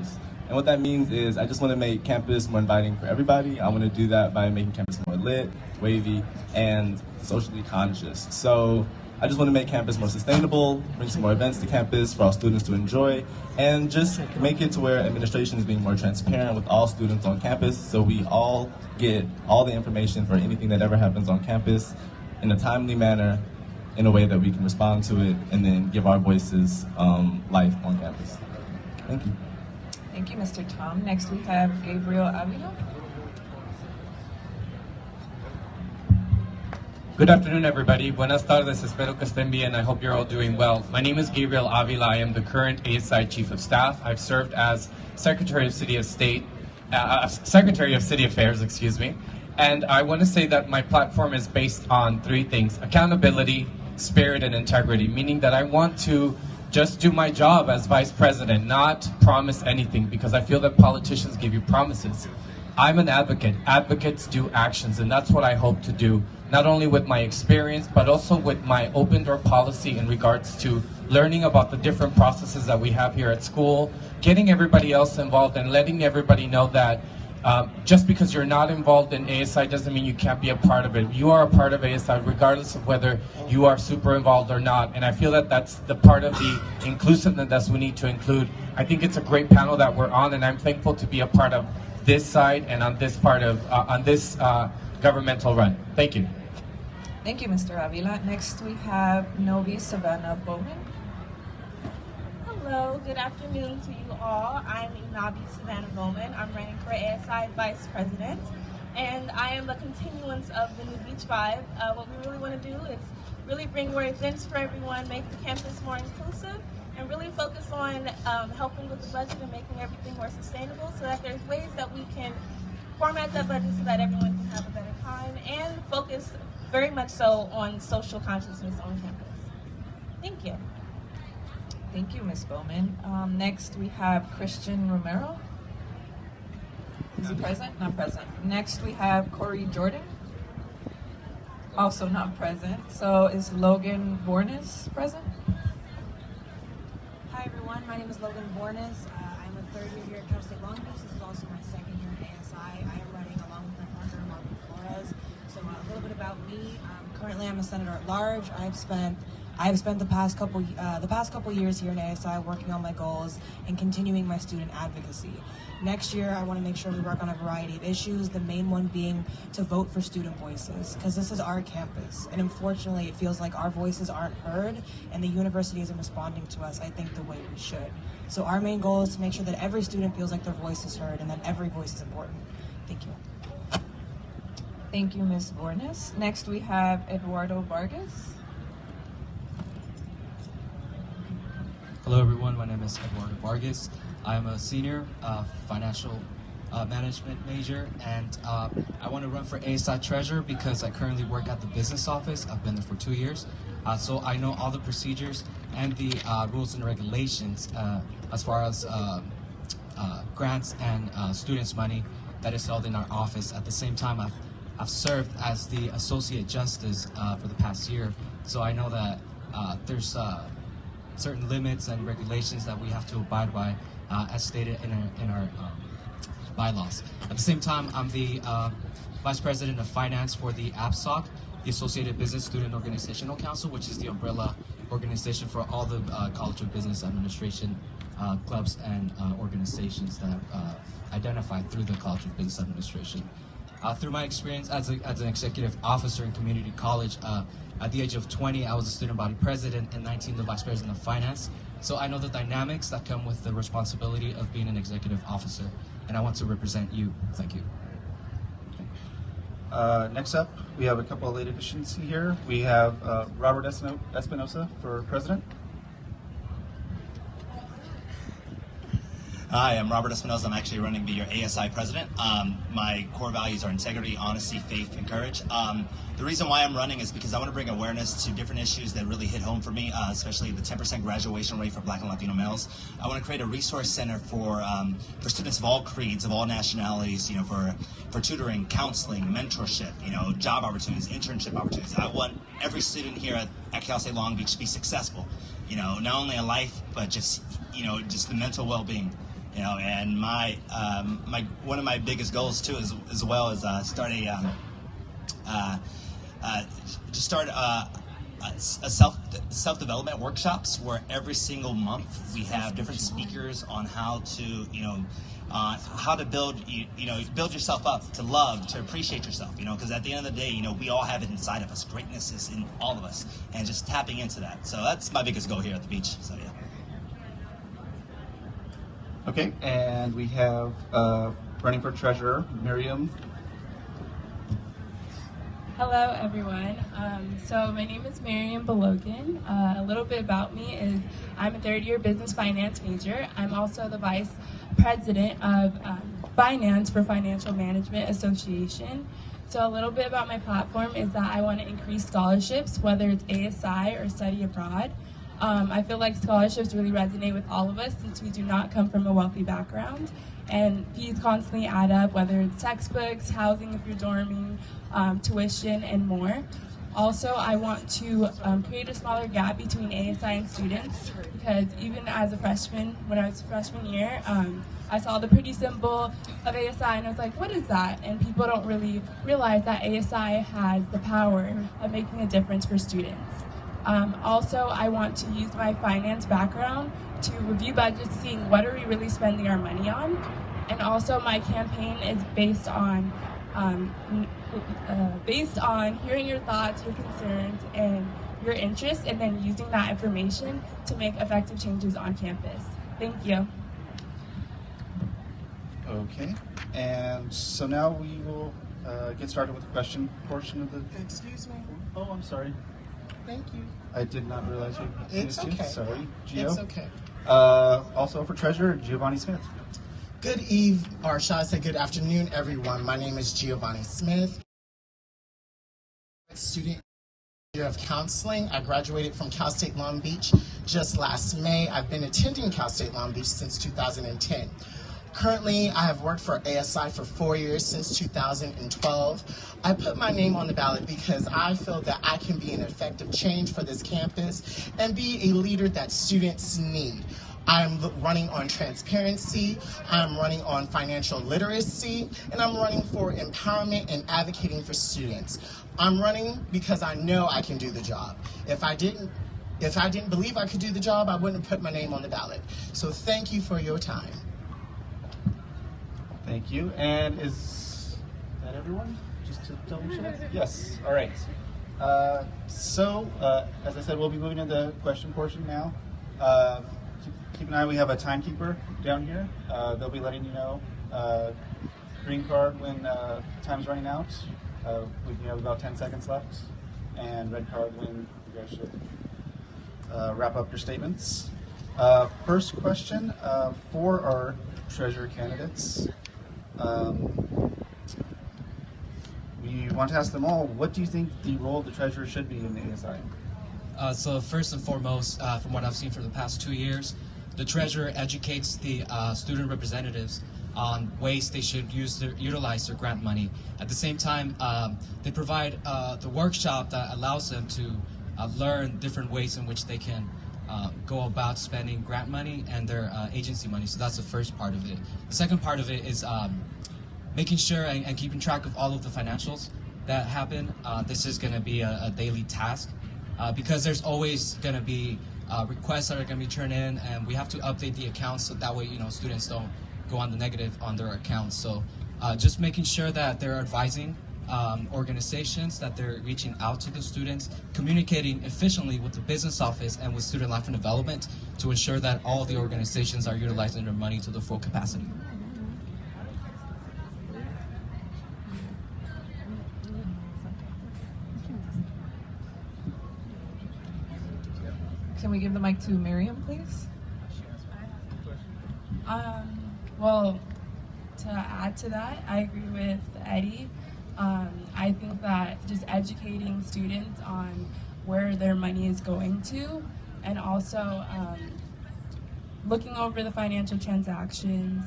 campus. And what that means is I just want to make campus more inviting for everybody. I want to do that by making campus more lit, wavy, and socially conscious. So I just want to make campus more sustainable, bring some more events to campus for all students to enjoy, and just make it to where administration is being more transparent with all students on campus so we all get all the information for anything that ever happens on campus in a timely manner, in a way that we can respond to it and then give our voices life on campus. Thank you. Thank you, Mr. Tom. Next we have Gabriel Avila. Good afternoon, everybody. Buenas tardes. Espero que estén bien. I hope you're all doing well. My name is Gabriel Avila. I am the current ASI Chief of Staff. I've served as Secretary of City Affairs, excuse me. And I want to say that my platform is based on three things: accountability, spirit, and integrity, meaning that I want to just do my job as Vice President, not promise anything, because I feel that politicians give you promises. I'm an advocate. Advocates do actions, and that's what I hope to do, not only with my experience, but also with my open door policy in regards to learning about the different processes that we have here at school, getting everybody else involved, and letting everybody know that just because you're not involved in ASI doesn't mean you can't be a part of it. You are a part of ASI regardless of whether you are super involved or not. And I feel that that's the part of the inclusiveness that we need to include. I think it's a great panel that we're on, and I'm thankful to be a part of this side and on this part of governmental run. Thank you. Thank you, Mr. Avila. Next we have Novi Savannah Bowman. Hello, good afternoon to you all. I'm Inabi Savannah Bowman. I'm running for ASI Vice President, and I am a continuance of the New Beach Vibe. What we really want to do is really bring more events for everyone, make the campus more inclusive, and really focus on helping with the budget and making everything more sustainable so that there's ways that we can format that budget so that everyone can have a better time, and focus very much so on social consciousness on campus. Thank you. Thank you, Ms. Bowman. Next we have Christian Romero. Is he present? Not present. Next we have Corey Jordan. Also not present. So is Logan Bornes present? Hi everyone, my name is Logan Bornes. I'm a third year here at Cal State Long Beach. This is also my second year at ASI. I am running along with my partner, Marvin Flores. So a little bit about me. Currently I'm a senator at large. I have spent the past couple years here in ASI working on my goals and continuing my student advocacy. Next year, I want to make sure we work on a variety of issues, the main one being to vote for student voices, because this is our campus, and unfortunately, it feels like our voices aren't heard, and the university isn't responding to us, I think, the way we should. So our main goal is to make sure that every student feels like their voice is heard, and that every voice is important. Thank you. Thank you, Ms. Bornes. Next, we have Eduardo Vargas. Hello everyone, my name is Eduardo Vargas. I'm a senior financial management major, and I want to run for ASI Treasurer because I currently work at the business office. I've been there for 2 years, so I know all the procedures and the rules and regulations as far as grants and students' money that is held in our office. At the same time, I've served as the Associate Justice for the past year, so I know that there's certain limits and regulations that we have to abide by as stated in our bylaws. At the same time, I'm the Vice President of Finance for the APSOC, the Associated Business Student Organizational Council, which is the umbrella organization for all the College of Business Administration clubs and organizations that identified through the College of Business Administration. Through my experience as an executive officer in community college, at the age of 20, I was a student body president, and 19, the vice president of finance. So I know the dynamics that come with the responsibility of being an executive officer, and I want to represent you. Thank you. Next up, we have a couple of late additions here. We have Robert Espinosa for president. Hi, I'm Robert Espinosa. I'm actually running to be your ASI president. My core values are integrity, honesty, faith, and courage. The reason why I'm running is because I want to bring awareness to different issues that really hit home for me, especially the 10% graduation rate for Black and Latino males. I want to create a resource center for students of all creeds, of all nationalities, for tutoring, counseling, mentorship, job opportunities, internship opportunities. I want every student here at Cal State Long Beach to be successful. Not only in life, but just the mental well-being. You know, and one of my biggest goals too is as well as start self development workshops where every single month we have different speakers on how to how to build build yourself up, to love, to appreciate yourself, because at the end of the day, we all have it inside of us. Greatness is in all of us, and just tapping into that. So that's my biggest goal here at the beach. So yeah. Okay, and we have running for treasurer, Miriam. Hello, everyone. So my name is Miriam Belogan. A little bit about me is I'm a third-year business finance major. I'm also the vice president of finance for Financial Management Association. So a little bit about my platform is that I want to increase scholarships, whether it's ASI or study abroad. I feel like scholarships really resonate with all of us since we do not come from a wealthy background. And fees constantly add up, whether it's textbooks, housing if you're dorming, tuition, and more. Also, I want to create a smaller gap between ASI and students, because even as a freshman, when I was freshman year, I saw the pretty symbol of ASI and I was like, what is that? And people don't really realize that ASI has the power of making a difference for students. Also, I want to use my finance background to review budgets, seeing what are we really spending our money on. And also, my campaign is based on hearing your thoughts, your concerns, and your interests, and then using that information to make effective changes on campus. Thank you. Okay, and so now we will get started with the question portion of the... Excuse me. Oh, I'm sorry. Thank you. I did not realize you. It's okay. Sorry, Gio. It's okay. Also for treasurer, Giovanni Smith. Good eve, or shall I say good afternoon, everyone. My name is Giovanni Smith. Student year of counseling. I graduated from Cal State Long Beach just last May. I've been attending Cal State Long Beach since 2010. Currently, I have worked for ASI for 4 years, since 2012. I put my name on the ballot because I feel that I can be an effective change for this campus and be a leader that students need. I'm running on transparency, I'm running on financial literacy, and I'm running for empowerment and advocating for students. I'm running because I know I can do the job. If I didn't believe I could do the job, I wouldn't have put my name on the ballot. So thank you for your time. Thank you. And is that everyone? Just to double check? Yes. All right. As I said, we'll be moving to the question portion now. Keep an eye. We have a timekeeper down here. They'll be letting you know green card when time's running out. We have about 10 seconds left, and red card when you guys should wrap up your statements. First question for our treasurer candidates. We want to ask them all, what do you think the role of the treasurer should be in the ASI? So first and foremost, from what I've seen for the past 2 years, the treasurer educates the student representatives on ways they should utilize their grant money. At the same time, they provide the workshop that allows them to learn different ways in which they can go about spending grant money and their agency money. So that's the first part of it. The second part of it is making sure and keeping track of all of the financials that happen. This is going to be a daily task because there's always going to be requests that are going to be turned in, and we have to update the accounts so that way students don't go on the negative on their accounts. So just making sure that they're advising organizations, that they're reaching out to the students, communicating efficiently with the business office and with Student Life and Development to ensure that all the organizations are utilizing their money to the full capacity. Can we give the mic to Miriam, please? Well, to add to that, I agree with Eddie. I think that just educating students on where their money is going to, and also looking over the financial transactions,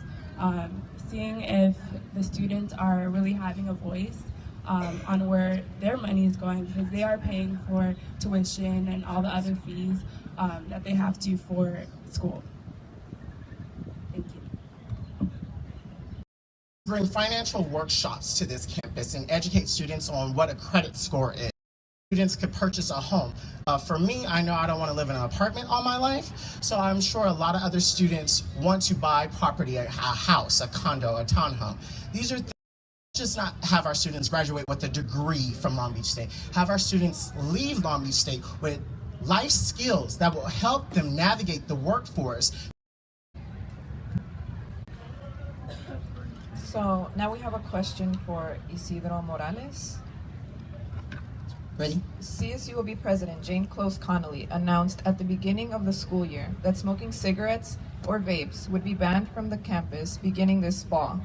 seeing if the students are really having a voice on where their money is going, because they are paying for tuition and all the other fees that they have to for school. Thank you. bring financial workshops to this campus and educate students on what a credit score is. Students could purchase a home. For me, I know I don't want to live in an apartment all my life, so I'm sure a lot of other students want to buy property, a house, a condo, a townhome. These are things. Just not have our students graduate with a degree from Long Beach State. Have our students leave Long Beach State with life skills that will help them navigate the workforce. So now we have a question for Isidro Morales. Ready? CSU will be president Jane Close Connolly announced at the beginning of the school year that smoking cigarettes or vapes would be banned from the campus beginning this fall.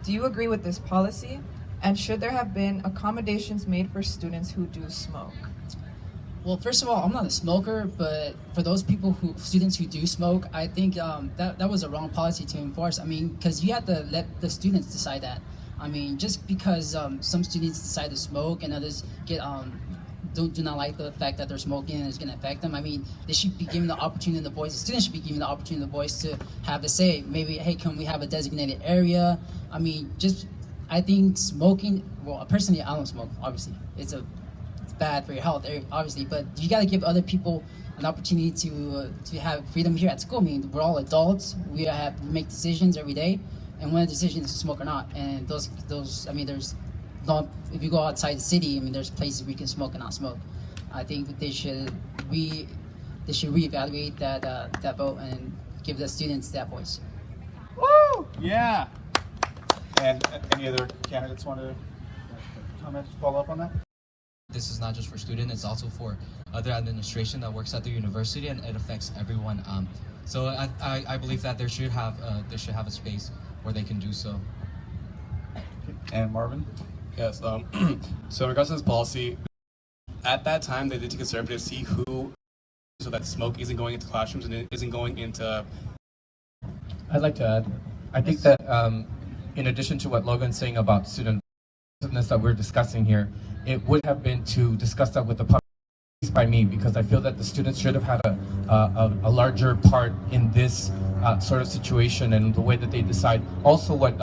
Do you agree with this policy? And should there have been accommodations made for students who do smoke? Well, first of all, I'm not a smoker, but for those students who do smoke, I think that was a wrong policy to enforce. I mean, because you have to let the students decide that. I mean, just because some students decide to smoke and others do not like the fact that they're smoking and it's going to affect them. I mean, they should be given the opportunity, the boys, the students should be given the opportunity, the boys, to have a say. Maybe, hey, can we have a designated area? I mean, I think smoking, well, personally, I don't smoke, obviously. It's bad for your health, obviously, but you got to give other people an opportunity to have freedom here at school. I mean, we're all adults. We make decisions every day, and one of the decisions is to smoke or not. And those, I mean, if you go outside the city, I mean, there's places where you can smoke and not smoke. I think they should reevaluate that vote and give the students that voice. Woo! Yeah. And any other candidates want to comment, follow up on that? This is not just for students, it's also for other administration that works at the university, and it affects everyone. So I believe that they should have a space where they can do so. And Marvin? Yes, so in regards to this policy, at that time they did take a survey to see who, so that smoke isn't going into classrooms and it isn't going into... I'd like to add, I think that in addition to what Logan's saying about student that we're discussing here, it would have been to discuss that with the public by me, because I feel that the students should have had a larger part in this sort of situation and the way that they decide. Also what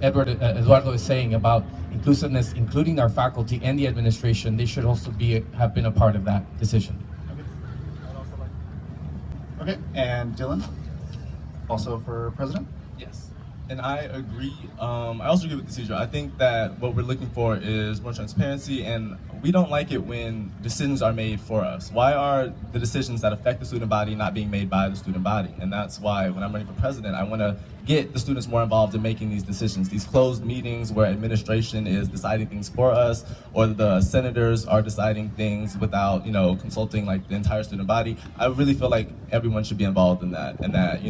Eduardo is saying about inclusiveness, including our faculty and the administration, they should also have been a part of that decision. Okay, and Dylan, also for president? Yes. And I agree. I also agree with the procedure. I think that what we're looking for is more transparency, and we don't like it when decisions are made for us. Why are the decisions that affect the student body not being made by the student body? And that's why when I'm running for president, I want to get the students more involved in making these decisions. These closed meetings where administration is deciding things for us, or the senators are deciding things without, consulting like the entire student body. I really feel like everyone should be involved in that, and that,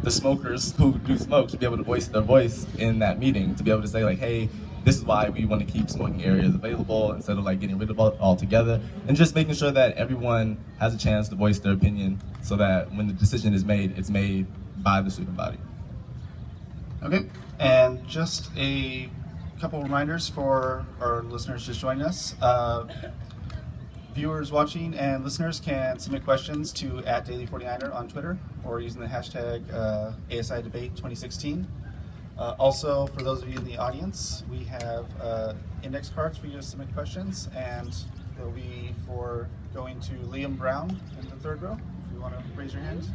the smokers who do smoke should be able to voice their voice in that meeting, to be able to say like, hey, this is why we want to keep smoking areas available instead of like getting rid of it altogether, and just making sure that everyone has a chance to voice their opinion, so that when the decision is made, it's made by the student body. Okay, and just a couple reminders for our listeners just joining us. Viewers watching and listeners can submit questions to @Daily49er on Twitter, or using the hashtag ASI Debate 2016. Also, for those of you in the audience, we have index cards for you to submit questions, and they'll be for going to Liam Brown in the third row, if you want to raise your hand.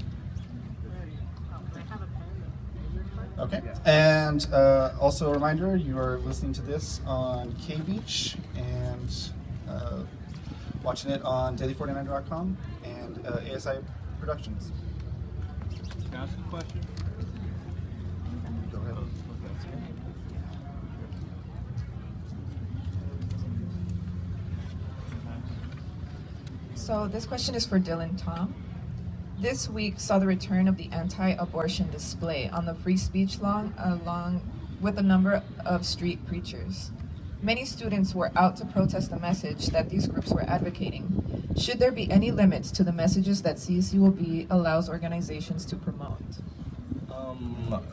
Okay, and also a reminder, you are listening to this on K-Beach and watching it on daily49er.com and ASI Productions. Can I ask a question? Go ahead. So this question is for Dylan Tom. This week saw the return of the anti-abortion display on the free speech lawn, along with a number of street preachers. Many students were out to protest the message that these groups were advocating. Should there be any limits to the messages that CSULB allows organizations to promote?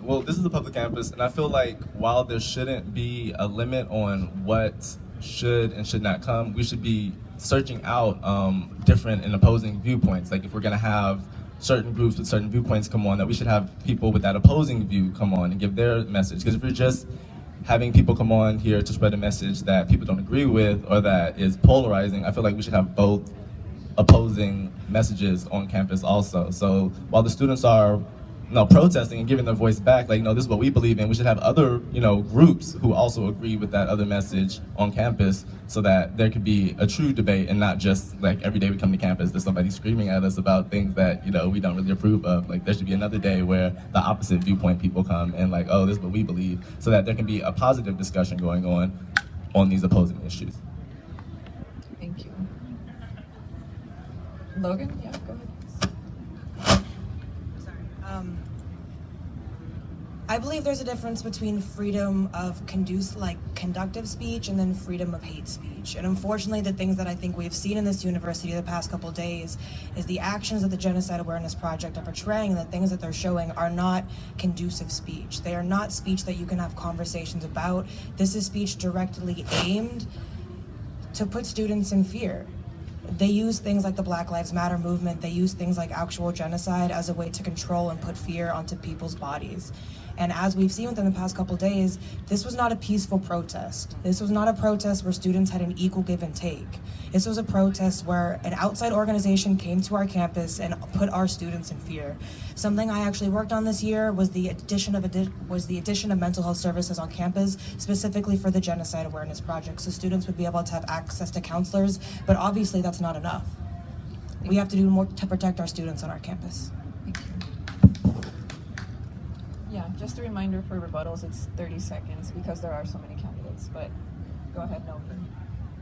Well, this is a public campus, and I feel like while there shouldn't be a limit on what should and should not come, we should be searching out different and opposing viewpoints. Like if we're going to have certain groups with certain viewpoints come on, that we should have people with that opposing view come on and give their message. Because if we're just having people come on here to spread a message that people don't agree with or that is polarizing, I feel like we should have both opposing messages on campus also. So while the students are protesting and giving their voice back, like, this is what we believe in, we should have other, groups who also agree with that other message on campus, so that there could be a true debate and not just like every day we come to campus there's somebody screaming at us about things that, we don't really approve of. Like, there should be another day where the opposite viewpoint people come and like, oh, this is what we believe, so that there can be a positive discussion going on these opposing issues. Thank you. Logan, yeah, go ahead. I believe there's a difference between freedom of conductive speech and then freedom of hate speech. And unfortunately, the things that I think we've seen in this university the past couple days is the actions that the Genocide Awareness Project are portraying, and the things that they're showing are not conducive speech. They are not speech that you can have conversations about. This is speech directly aimed to put students in fear. They use things like the Black Lives Matter movement. They use things like actual genocide as a way to control and put fear onto people's bodies. And as we've seen within the past couple days, this was not a peaceful protest. This was not a protest where students had an equal give and take. This was a protest where an outside organization came to our campus and put our students in fear. Something I actually worked on this year was the addition of mental health services on campus, specifically for the Genocide Awareness Project, so students would be able to have access to counselors, but obviously that's not enough. We have to do more to protect our students on our campus. Yeah, just a reminder for rebuttals, it's 30 seconds because there are so many candidates, but go ahead, Nolan.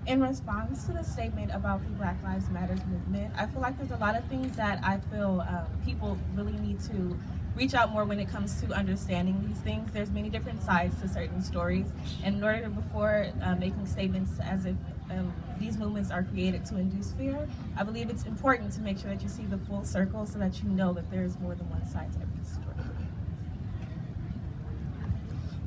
In response to the statement about the Black Lives Matter movement, I feel like there's a lot of things that I feel people really need to reach out more when it comes to understanding these things. There's many different sides to certain stories, and in order to, before making statements as if these movements are created to induce fear, I believe it's important to make sure that you see the full circle so that you know that there's more than one side to every story.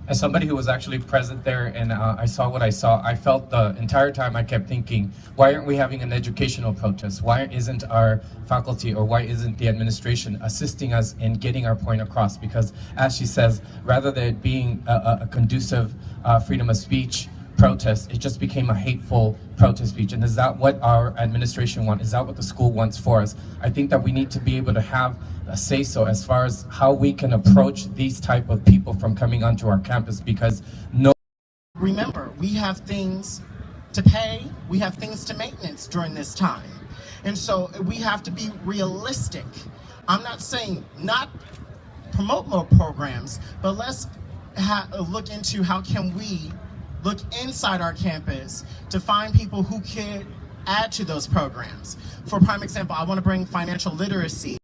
As somebody who was actually present there and I saw what I saw, I felt the entire time I kept thinking, why aren't we having an educational protest? Why isn't our faculty or why isn't the administration assisting us in getting our point across? Because as she says, rather than it being a conducive freedom of speech protest, it just became a hateful protest speech. And is that what our administration wants? Is that what the school wants for us? I think that we need to be able to have a say-so as far as how we can approach these type of people from coming onto our campus, because remember, we have things to pay, we have things to maintenance during this time. And so we have to be realistic. I'm not saying not promote more programs, but let's look into how can we look inside our campus to find people who could add to those programs. For prime example, I want to bring financial literacy.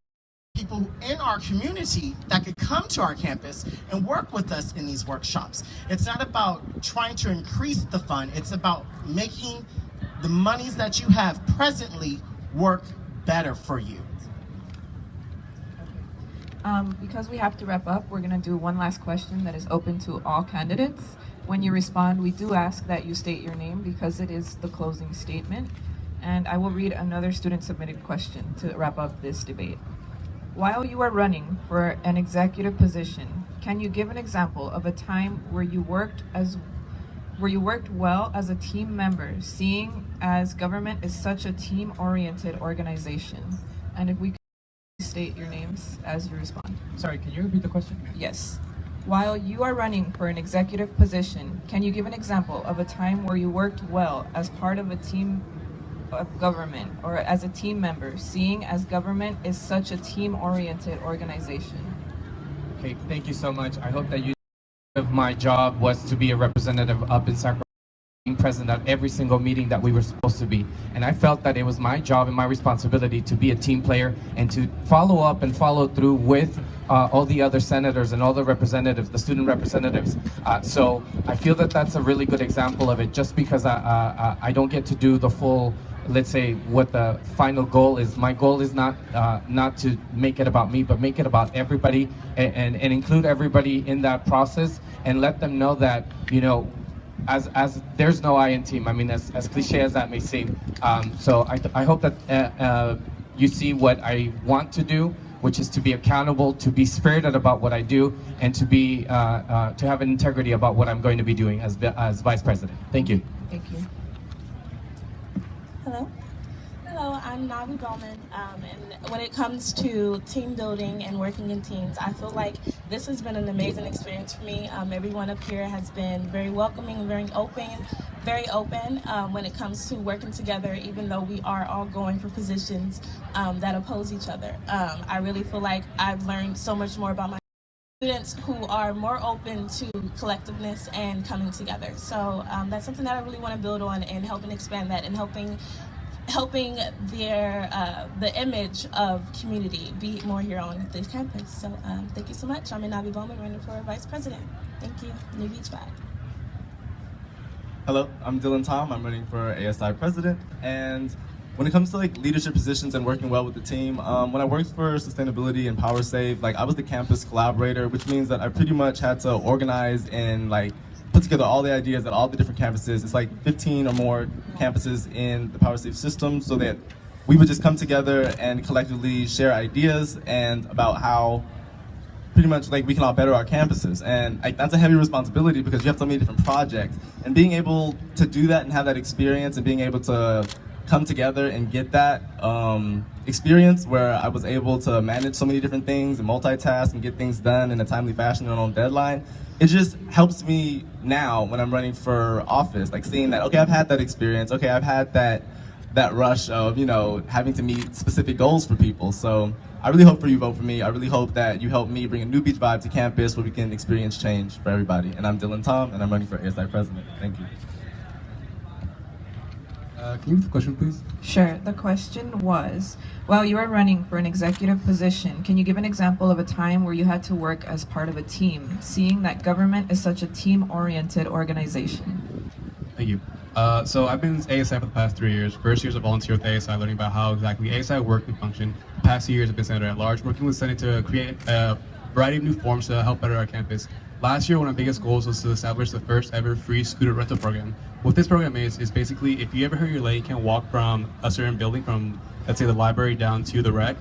People in our community that could come to our campus and work with us in these workshops. It's not about trying to increase the fund, it's about making the monies that you have presently work better for you. Because we have to wrap up, we're going to do one last question that is open to all candidates. When you respond, we do ask that you state your name because it is the closing statement. And I will read another student-submitted question to wrap up this debate. While you are running for an executive position, can you give an example of a time where you worked well as a team member, seeing as government is such a team-oriented organization? And if we could state your names as you respond. Sorry, can you repeat the question? Yes. While you are running for an executive position, can you give an example of a time where you worked well as part of a team of government or as a team member, seeing as government is such a team-oriented organization? Okay, thank you so much. I hope that you of my job was to be a representative up in Sacramento, being present at every single meeting that we were supposed to be. And I felt that it was my job and my responsibility to be a team player and to follow up and follow through with all the other senators and all the representatives, the student representatives. So I feel that that's a really good example of it, just because I don't get to do the full, let's say, what the final goal is. My goal is not to make it about me, but make it about everybody and include everybody in that process and let them know that, you know, as there's no I in team. I mean, as cliche as that may seem. So I hope that you see what I want to do which is to be accountable, to be spirited about what I do, and to be to have an integrity about what I'm going to be doing as vice president. Thank you. Thank you. Hello. Hello, I'm Navi Bowman, and when it comes to team building and working in teams, I feel like this has been an amazing experience for me. Everyone up here has been very welcoming, very open when it comes to working together, even though we are all going for positions that oppose each other. I really feel like I've learned so much more about my students who are more open to collectiveness and coming together. So that's something that I really want to build on and helping expand that and helping the image of community be more here on this campus. So thank you so much. I'm Navi Bowman, running for vice president. Thank you. New Beach Vibe. Hello, I'm Dylan Tom. I'm running for ASI president. And when it comes to like leadership positions and working well with the team, when I worked for sustainability and Power Save, like I was the campus collaborator, which means that I pretty much had to organize and like put together all the ideas at all the different campuses. It's like 15 or more campuses in the Power Save system, so that we would just come together and collectively share ideas and about how pretty much like we can all better our campuses. And like that's a heavy responsibility because you have so many different projects. And being able to do that and have that experience and being able to come together and get that experience where I was able to manage so many different things and multitask and get things done in a timely fashion and on deadline, it just helps me now when I'm running for office, like seeing that, okay, I've had that experience, okay, I've had that rush of, you know, having to meet specific goals for people. So I really hope you vote for me. I really hope that you help me bring a New Beach vibe to campus where we can experience change for everybody. And I'm Dylan Tom, and I'm running for ASI president. Thank you. Can you repeat the question, please? Sure. The question was, while you are running for an executive position, can you give an example of a time where you had to work as part of a team, seeing that government is such a team-oriented organization? Thank you. So I've been in ASI for the past 3 years. First year as a volunteer with ASI, learning about how exactly ASI work and function. The past 2 years I've been senator at large, working with Senate to create a variety of new forms to help better our campus. Last year, one of my biggest goals was to establish the first ever free scooter rental program. What this program is basically if you ever hurt your leg, you can't walk from a certain building, from let's say the library down to the rec.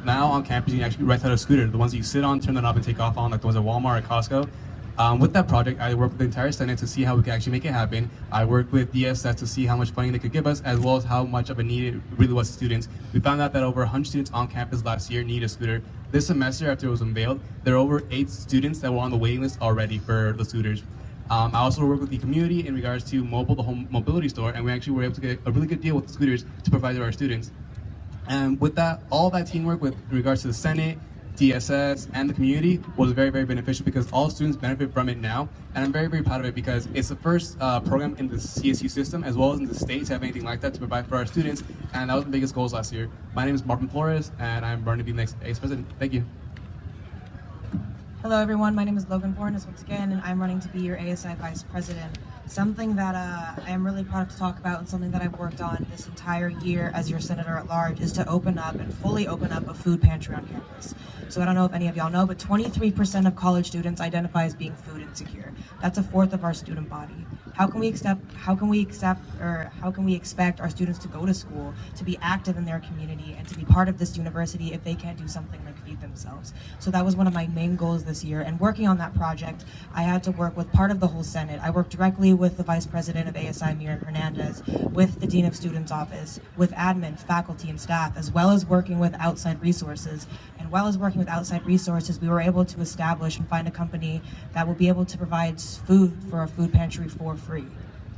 Now on campus, you can actually rent out a scooter, the ones that you sit on, turn the knob and take off on, like the ones at Walmart or Costco. With that project, I worked with the entire Senate to see how we could actually make it happen. I worked with DSS to see how much funding they could give us, as well as how much of a need it really was to students. We found out that over 100 students on campus last year need a scooter. This semester, after it was unveiled, there are over 8 students that were on the waiting list already for the scooters. I also worked with the community in regards to the home mobility store, and we actually were able to get a really good deal with the scooters to provide to our students. And with that, all that teamwork with regards to the Senate, DSS, and the community was very, very beneficial because all students benefit from it now. And I'm very, very proud of it because it's the first program in the CSU system, as well as in the state, to have anything like that to provide for our students. And that was the biggest goals last year. My name is Marvin Flores, and I'm running to be the next ACE president. Thank you. Hello everyone, my name is Logan Bornes once again, and I'm running to be your ASI Vice President. Something that I am really proud to talk about and something that I've worked on this entire year as your Senator at Large is to open up and fully open up a food pantry on campus. So I don't know if any of y'all know, but 23% of college students identify as being food insecure. That's a fourth of our student body. How can we expect our students to go to school, to be active in their community, and to be part of this university if they can't do something like feed themselves? So that was one of my main goals this year. And working on that project, I had to work with part of the whole Senate. I worked directly with the Vice President of ASI, Miriam Hernandez, with the Dean of Students Office, with admin, faculty, and staff, as well as working with outside resources. And while I was working with outside resources, we were able to establish and find a company that will be able to provide food for a food pantry for free.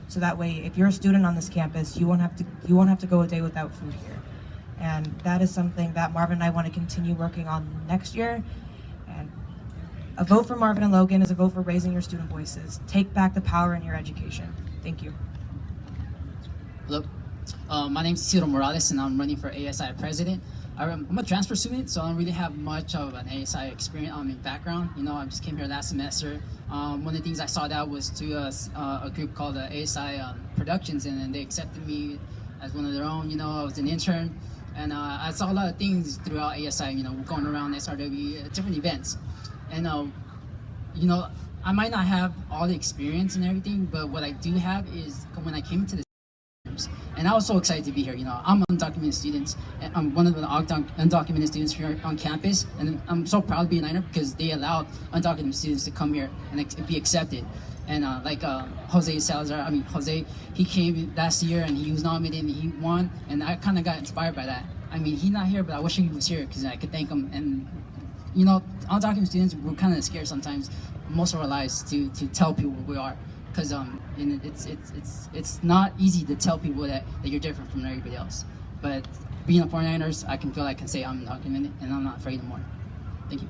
So that way, if you're a student on this campus, you won't have to go a day without food here. And that is something that Marvin and I want to continue working on next year. And a vote for Marvin and Logan is a vote for raising your student voices. Take back the power in your education. Thank you. Hello, my name is Ciro Morales, and I'm running for ASI president. I'm a transfer student, so I don't really have much of an ASI experience background. You know, I just came here last semester. One of the things I sought out was to a group called ASI Productions, and they accepted me as one of their own. You know, I was an intern, and I saw a lot of things throughout ASI. You know, going around SRW, different events, and you know, I might not have all the experience and everything, but what I do have is when I came to the And I was so excited to be here. You know, I'm undocumented students. And I'm one of the undocumented students here on campus, and I'm so proud to be a Niner because they allowed undocumented students to come here and be accepted. And Jose, he came last year and he was nominated and he won, and I kind of got inspired by that. I mean, he's not here, but I wish he was here because I could thank him. And you know, undocumented students, we're kind of scared sometimes, most of our lives, to tell people who we are, because it's not easy to tell people that you're different from everybody else. But being a 49ers, I can feel like I can say I'm undocumented and I'm not afraid anymore. Thank you.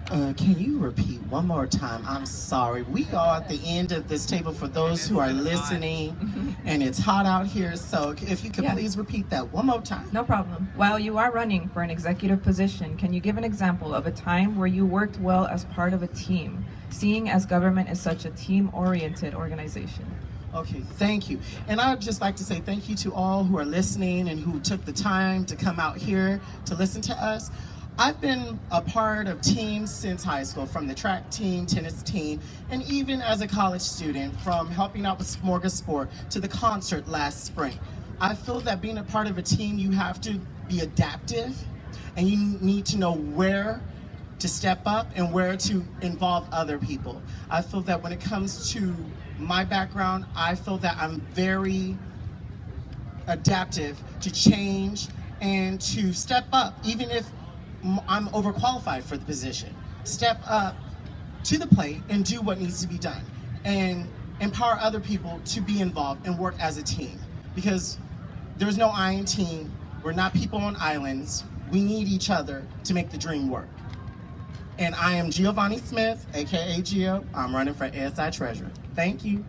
Can you repeat one more time? I'm sorry. We are at the end of this table for those who are listening, and it's hot out here, so if you could please repeat that one more time. No problem. While you are running for an executive position, can you give an example of a time where you worked well as part of a team, seeing as government is such a team-oriented organization? Okay, thank you. And I would just like to say thank you to all who are listening and who took the time to come out here to listen to us. I've been a part of teams since high school, from the track team, tennis team, and even as a college student, from helping out with Smorgasbord to the concert last spring. I feel that being a part of a team, you have to be adaptive, and you need to know where to step up and where to involve other people. I feel that when it comes to my background, I feel that I'm very adaptive to change and to step up, even if I'm overqualified for the position. Step up to the plate and do what needs to be done, and empower other people to be involved and work as a team. Because there's no I in team. We're not people on islands. We need each other to make the dream work. And I am Giovanni Smith, aka Gio. I'm running for ASI Treasurer. Thank you.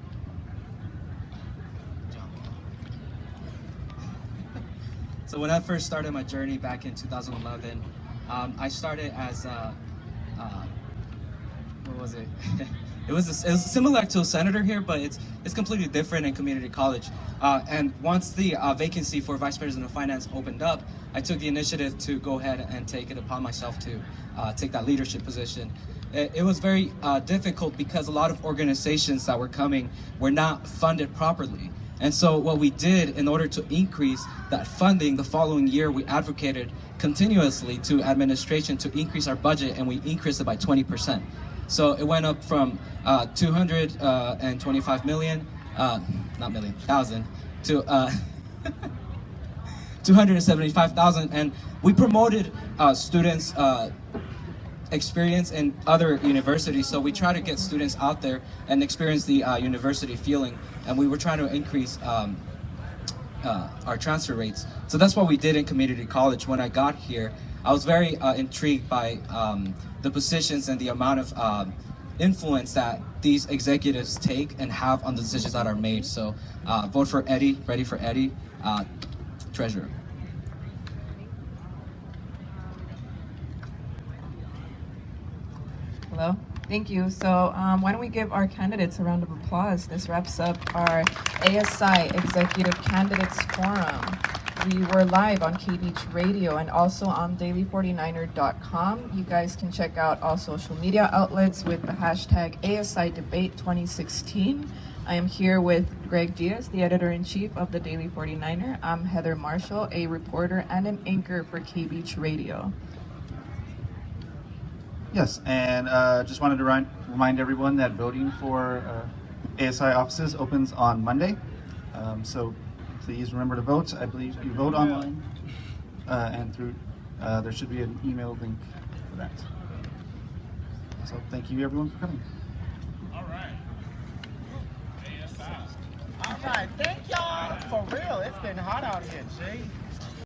So when I first started my journey back in 2011, I started as what was it? It was similar to a senator here, but it's completely different in community college. And once the vacancy for Vice President of Finance opened up, I took the initiative to go ahead and take it upon myself to take that leadership position. It was very difficult because a lot of organizations that were coming were not funded properly. And so what we did in order to increase that funding the following year, we advocated continuously to administration to increase our budget, and we increased it by 20%. So it went up from 225 million, thousand to 275,000, and we promoted students' experience in other universities. So we try to get students out there and experience the university feeling, and we were trying to increase our transfer rates. So that's what we did in community college. When I got here, I was very intrigued by the positions and the amount of influence that these executives take and have on the decisions that are made. So vote for Eddie, ready for Eddie, treasurer. Hello? Thank you. So why don't we give our candidates a round of applause? This wraps up our ASI Executive Candidates Forum. We were live on KBeach Radio and also on daily49er.com. You guys can check out all social media outlets with the hashtag ASI Debate 2016. I am here with Greg Diaz, the editor-in-chief of the Daily 49er. I'm Heather Marshall, a reporter and an anchor for KBeach Radio. Yes, and just wanted to remind everyone that voting for ASI offices opens on Monday. So please remember to vote. I believe you vote online and through, there should be an email link for that. So thank you everyone for coming. All right. ASI. All right, thank y'all. For real, it's been hot out here, Jay.